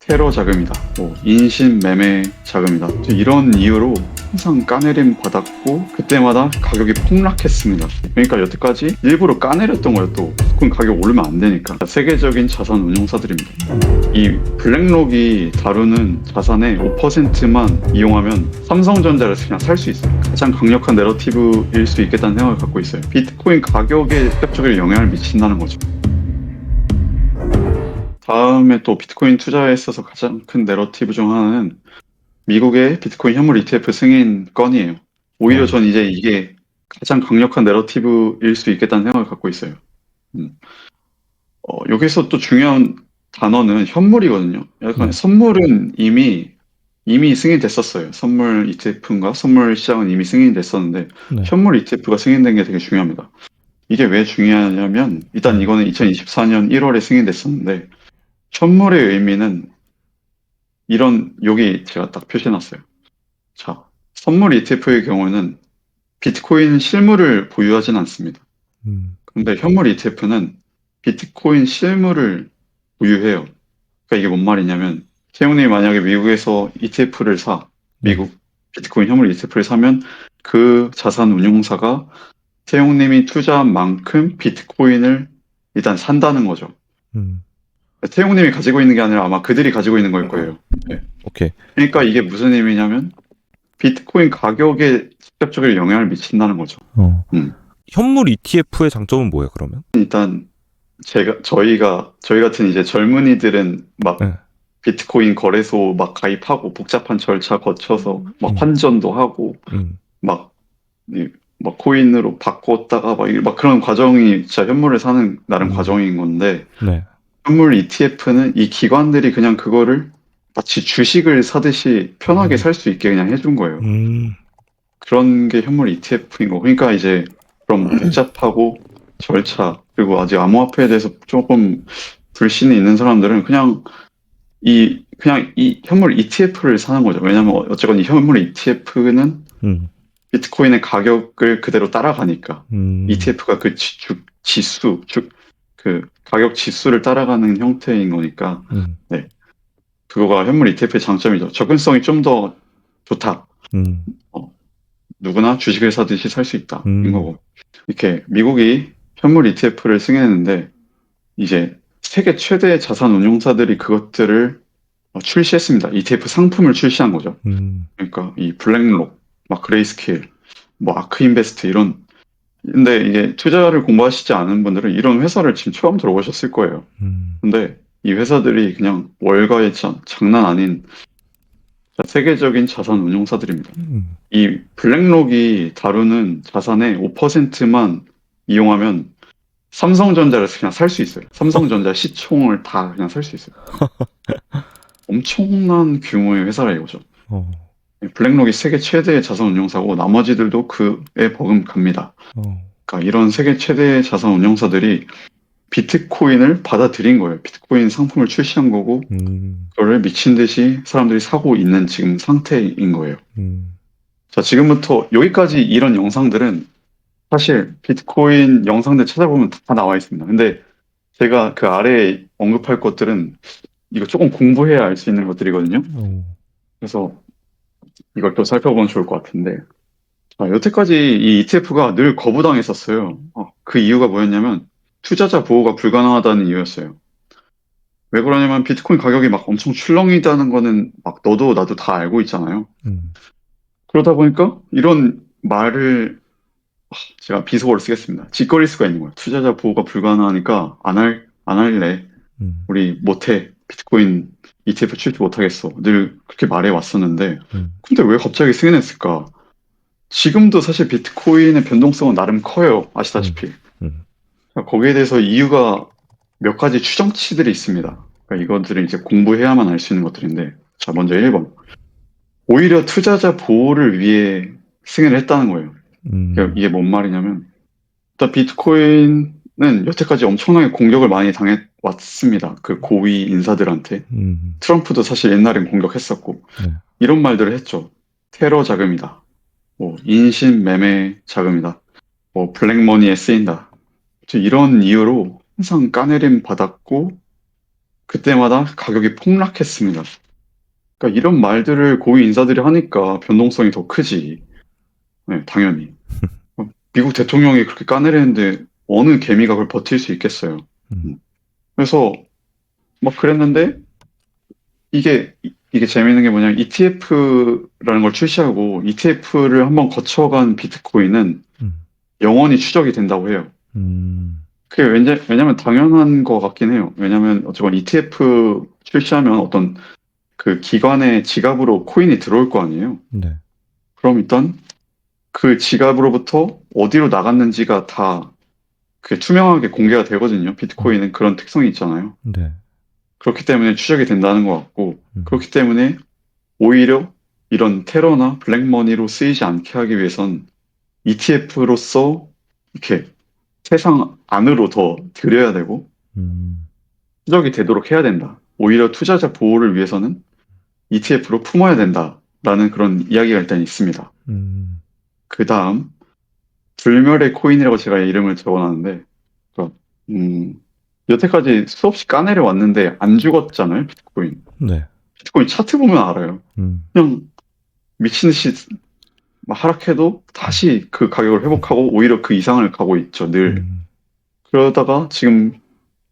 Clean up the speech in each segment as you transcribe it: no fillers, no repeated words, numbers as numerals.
테러 자금이다, 뭐 인신 매매 자금이다, 이런 이유로 항상 까내림 받았고 그때마다 가격이 폭락했습니다. 그러니까 여태까지 일부러 까내렸던 거예요. 또 비트코인 가격 오르면 안 되니까. 세계적인 자산 운용사들입니다. 이 블랙록이 다루는 자산의 5%만 이용하면 삼성전자를 그냥 살 수 있어요. 가장 강력한 내러티브일 수 있겠다는 생각을 갖고 있어요. 비트코인 가격에 직접적인 영향을 미친다는 거죠. 다음에 또 비트코인 투자에 있어서 가장 큰 내러티브 중 하나는 미국의 비트코인 현물 ETF 승인 건이에요. 오히려 전 이제 이게 가장 강력한 내러티브일 수 있겠다는 생각을 갖고 있어요. 음. 여기서 또 중요한 단어는 현물이거든요. 약간 선물은 이미 승인됐었어요. 선물 ETF인가 선물 시장은 이미 승인됐었는데 네. 현물 ETF가 승인된 게 되게 중요합니다. 이게 왜 중요하냐면 일단 이거는 2024년 1월에 승인됐었는데 현물의 의미는 여기 제가 딱 표시해놨어요. 자, 선물 ETF의 경우는 비트코인 실물을 보유하진 않습니다. 음. 근데 현물 ETF는 비트코인 실물을 보유해요. 그러니까 이게 뭔 말이냐면 태용님이 만약에 미국에서 ETF를 네. 미국 비트코인 현물 ETF를 사면 그 자산 운용사가 태용님이 투자한 만큼 비트코인을 일단 산다는 거죠. 음. 태용님이 가지고 있는 게 아니라 아마 그들이 가지고 있는 걸 거예요. 네. 오케이. 그러니까 이게 무슨 의미냐면 비트코인 가격에 직접적인 영향을 미친다는 거죠. 어. 음. 현물 ETF의 장점은 뭐예요, 그러면? 일단 저희 같은 이제 젊은이들은 막 네. 비트코인 거래소 막 가입하고 복잡한 절차 거쳐서 막 음. 환전도 하고 음. 막, 막 코인으로 바꿨다가 막 그런 과정이 진짜 현물을 사는 나름 음. 과정인 건데 네. 현물 ETF는 이 기관들이 그냥 그거를 마치 주식을 사듯이 편하게 음. 살 수 있게 그냥 해준 거예요. 음. 그런 게 현물 ETF인 거. 그러니까 이제 그런 복잡하고 절차 그리고 아직 암호화폐에 대해서 조금 불신이 있는 사람들은 그냥 이 현물 ETF를 사는 거죠. 왜냐면 어쨌건 이 현물 ETF는 음. 비트코인의 가격을 그대로 따라가니까 음. ETF가 그 그 가격 지수를 따라가는 형태인 거니까 음. 네, 그거가 현물 ETF의 장점이죠. 접근성이 좀 더 좋다. 음. 어, 누구나 주식을 사듯이 살 수 있다. 인 음. 거고. 이렇게 미국이 현물 ETF를 승인했는데 이제 세계 최대 자산 운용사들이 그것들을 출시했습니다. ETF 상품을 출시한 거죠. 음. 그러니까 이 블랙록, 막 그레이스케일, 뭐 아크인베스트 이런. 근데 이게 투자를 공부하시지 않은 분들은 이런 회사를 지금 처음 들어보셨을 거예요. 음. 근데 이 회사들이 그냥 월가의 장난 아닌 세계적인 자산 운용사들입니다. 음. 이 블랙록이 다루는 자산의 5%만 이용하면 삼성전자를 그냥 살 수 있어요. 삼성전자 시총을 다 그냥 살 수 있어요. 엄청난 규모의 회사라 이거죠. 어. 블랙록이 세계 최대의 자산 운용사고 나머지들도 그에 버금갑니다. 어. 그러니까 이런 세계 최대의 자산 운용사들이 비트코인을 받아들인 거예요. 비트코인 상품을 출시한 거고 음. 그거를 미친 듯이 사람들이 사고 있는 지금 상태인 거예요. 음. 자, 지금부터 여기까지 이런 영상들은 사실 비트코인 영상들 찾아보면 다 나와 있습니다. 근데 제가 그 아래에 언급할 것들은 이거 조금 공부해야 알 수 있는 것들이거든요. 어. 그래서 이걸 또 살펴보면 좋을 것 같은데. 여태까지 이 ETF가 늘 거부당했었어요. 그 이유가 뭐였냐면 투자자 보호가 불가능하다는 이유였어요. 왜 그러냐면 비트코인 가격이 막 엄청 출렁이다는 거는 막 너도 나도 다 알고 있잖아요. 음. 그러다 보니까 이런 말을 제가 비속어를 쓰겠습니다. 짓거릴 수가 있는 거예요. 투자자 보호가 불가능하니까 안 할래. 음. 우리 못해. 비트코인 ETF 출시 못하겠어. 늘 그렇게 말해 왔었는데 음. 근데 왜 갑자기 승인했을까? 지금도 사실 비트코인의 변동성은 나름 커요. 음. 아시다시피. 음. 거기에 대해서 이유가 몇 가지 추정치들이 있습니다. 그러니까 이것들을 이제 공부해야만 알 수 있는 것들인데. 자, 먼저 1번. 오히려 투자자 보호를 위해 승인을 했다는 거예요. 그러니까 음. 이게 뭔 말이냐면, 일단 비트코인은 여태까지 엄청나게 공격을 많이 당해왔습니다. 그 고위 인사들한테. 음. 트럼프도 사실 옛날엔 공격했었고, 네. 이런 말들을 했죠. 테러 자금이다. 뭐, 인신 매매 자금이다. 뭐, 블랙머니에 쓰인다. 이런 이유로 항상 까내림 받았고, 그때마다 가격이 폭락했습니다. 그러니까 이런 말들을 고위 인사들이 하니까 변동성이 더 크지. 네, 당연히. 미국 대통령이 그렇게 까내리는데 어느 개미가 그걸 버틸 수 있겠어요. 음, 그래서 막 그랬는데 이게 재밌는 게 뭐냐면 ETF라는 걸 출시하고 ETF를 한번 거쳐간 비트코인은 음, 영원히 추적이 된다고 해요. 음, 그게 왜냐면 당연한 것 같긴 해요. 왜냐면 어쨌건 ETF 출시하면 어떤 그 기관의 지갑으로 코인이 들어올 거 아니에요. 네, 그럼 일단 그 지갑으로부터 어디로 나갔는지가 다 그 투명하게 공개가 되거든요. 음, 비트코인은 그런 특성이 있잖아요. 네, 그렇기 때문에 추적이 된다는 것 같고, 음, 그렇기 때문에 오히려 이런 테러나 블랙머니로 쓰이지 않게 하기 위해선 ETF로서 이렇게 세상 안으로 더 들여야 되고, 음, 추적이 되도록 해야 된다. 오히려 투자자 보호를 위해서는 ETF로 품어야 된다라는 그런 이야기가 일단 있습니다. 음, 그 다음, 불멸의 코인이라고 제가 이름을 적어놨는데, 그러니까, 여태까지 수없이 까내려 왔는데 안 죽었잖아요, 비트코인. 네, 비트코인 차트 보면 알아요. 음, 그냥 미친 듯이 막 하락해도 음, 다시 그 가격을 회복하고 오히려 그 이상을 가고 있죠, 늘. 음, 그러다가 지금,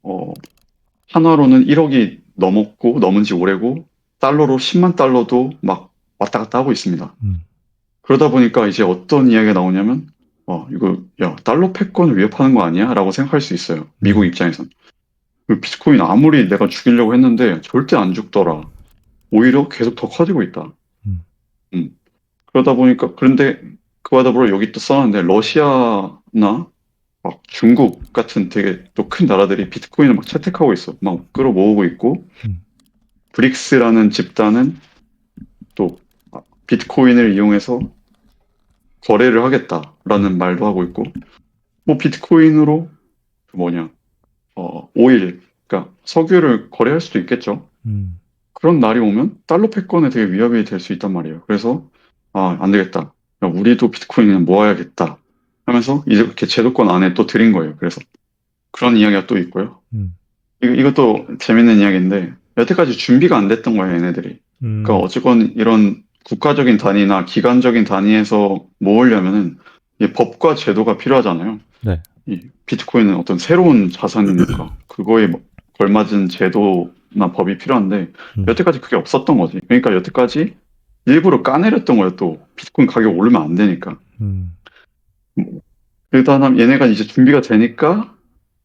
어, 한화로는 1억이 넘었고, 넘은 지 오래고, 달러로 10만 달러도 막 왔다 갔다 하고 있습니다. 음, 그러다 보니까 이제 어떤 이야기가 나오냐면, 이거, 야, 달러 패권을 위협하는 거 아니야? 라고 생각할 수 있어요. 미국 입장에선. 그 비트코인 아무리 내가 죽이려고 했는데 절대 안 죽더라. 오히려 계속 더 커지고 있다. 음, 음. 그러다 보니까, 그런데 그와 더불어 여기 또 써놨는데, 러시아나 막 중국 같은 되게 또 큰 나라들이 비트코인을 막 채택하고 있어. 막 끌어모으고 있고, 음, 브릭스라는 집단은 또 비트코인을 이용해서 거래를 음, 하겠다라는 말도 하고 있고, 뭐 비트코인으로 그 뭐냐, 오일, 그러니까 석유를 거래할 수도 있겠죠. 음, 그런 날이 오면 달러 패권에 되게 위협이 될 수 있단 말이에요. 그래서, 안 되겠다. 야, 우리도 비트코인을 모아야겠다. 하면서 이제 이렇게 제도권 안에 또 들인 거예요. 그래서 그런 이야기가 또 있고요. 음, 이것도 재밌는 이야기인데, 여태까지 준비가 안 됐던 거예요, 얘네들이. 그러니까 어쨌건 이런 국가적인 단위나 기관적인 단위에서 모으려면은 이 법과 제도가 필요하잖아요. 네, 이 비트코인은 어떤 새로운 자산이니까 그거에 걸맞은 제도나 법이 필요한데 음, 여태까지 그게 없었던 거지. 그러니까 여태까지 일부러 까내렸던 거예요. 또 비트코인 가격 오르면 안 되니까. 음, 일단 얘네가 이제 준비가 되니까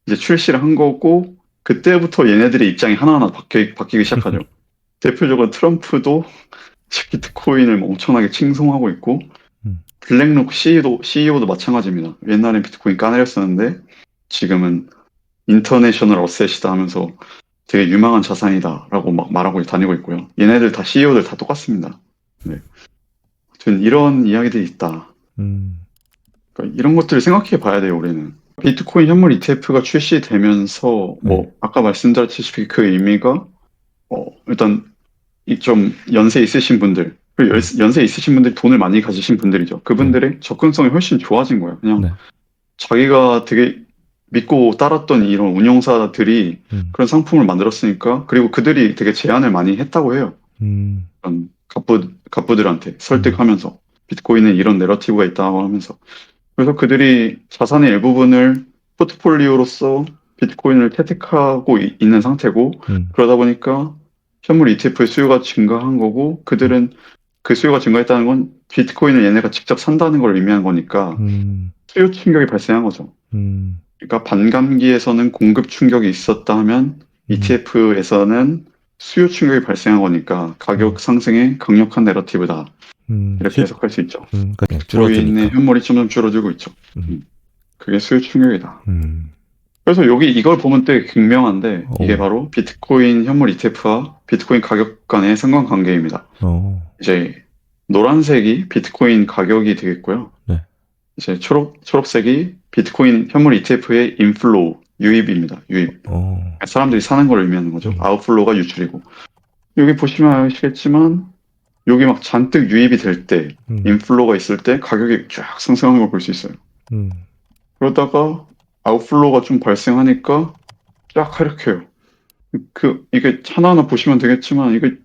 이제 출시를 한 거고 그때부터 얘네들의 입장이 하나하나 바뀌기 시작하죠. 대표적으로 트럼프도 비트코인을 엄청나게 칭송하고 있고 음, 블랙록 CEO도 마찬가지입니다. 옛날엔 비트코인 까내렸었는데 지금은 인터내셔널 어셋이다 하면서 되게 유망한 자산이다라고 막 말하고 다니고 있고요. 얘네들 다 CEO들 다 똑같습니다. 네. 아무튼 이런 이야기들이 있다. 음, 그러니까 이런 것들을 생각해 봐야 돼요, 우리는. 비트코인 현물 ETF가 출시되면서 네, 뭐 아까 말씀드렸다시피 그 의미가 일단 이 좀 연세 있으신 분들, 그리고 음, 연세 있으신 분들이 돈을 많이 가지신 분들이죠. 네, 그분들의 접근성이 훨씬 좋아진 거예요. 그냥 네, 자기가 되게 믿고 따랐던 이런 운용사들이 음, 그런 상품을 만들었으니까, 그리고 그들이 되게 제안을 많이 했다고 해요. 음, 그런 갑부들한테 음, 설득하면서 비트코인에 이런 내러티브가 있다고 하면서. 그래서 그들이 자산의 일부분을 포트폴리오로서 비트코인을 채택하고 있는 상태고, 음, 그러다 보니까 현물 ETF의 수요가 증가한 거고, 그들은 그 수요가 증가했다는 건 비트코인을 얘네가 직접 산다는 걸 의미한 거니까 음, 수요 충격이 발생한 거죠. 음, 그러니까 반감기에서는 공급 충격이 있었다 하면 음, ETF에서는 수요 충격이 발생한 거니까 가격 음, 상승의 강력한 내러티브다. 이렇게 실, 해석할 수 있죠. 그러니까 비트코인의 줄어드니까, 현물이 점점 줄어들고 있죠. 음, 그게 수요 충격이다. 음, 그래서 여기 이걸 보면 되게 극명한데 이게 오, 바로 비트코인 현물 ETF와 비트코인 가격 간의 상관관계입니다. 어, 이제 노란색이 비트코인 가격이 되겠고요. 네, 이제 초록색이 비트코인 현물 ETF의 인플로우, 유입입니다. 유입. 어, 사람들이 사는 걸 의미하는 거죠. 음, 아웃플로우가 유출이고. 여기 보시면 아시겠지만 여기 막 잔뜩 유입이 될 때, 음, 인플로우가 있을 때 가격이 쫙 상승하는 걸 볼 수 있어요. 음, 그러다가 아웃플로우가 좀 발생하니까 쫙 하락해요. 이게 하나하나 보시면 되겠지만, 이게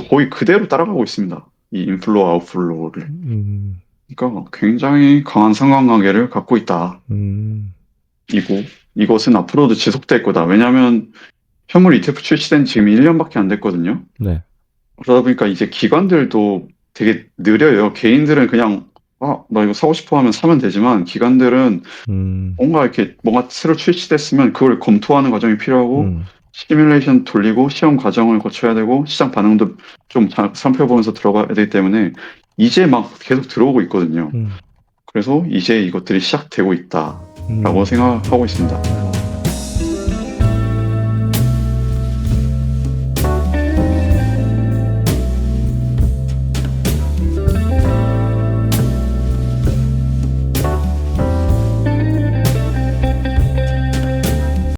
거의 그대로 따라가고 있습니다. 이 인플로우, 아웃플로우를. 음, 그러니까 굉장히 강한 상관관계를 갖고 있다. 음, 이것은 앞으로도 지속될 거다. 왜냐하면 현물 ETF 출시된 지 지금 1년밖에 안 됐거든요. 네. 그러다 보니까 이제 기관들도 되게 느려요. 개인들은 그냥, 나 이거 사고 싶어 하면 사면 되지만, 기관들은 음, 뭔가 새로 출시됐으면 그걸 검토하는 과정이 필요하고, 음, 시뮬레이션 돌리고, 시험 과정을 거쳐야 되고, 시장 반응도 좀 잘 살펴보면서 들어가야 되기 때문에, 이제 막 계속 들어오고 있거든요. 음, 그래서 이제 이것들이 시작되고 있다라고 음. 생각하고 있습니다.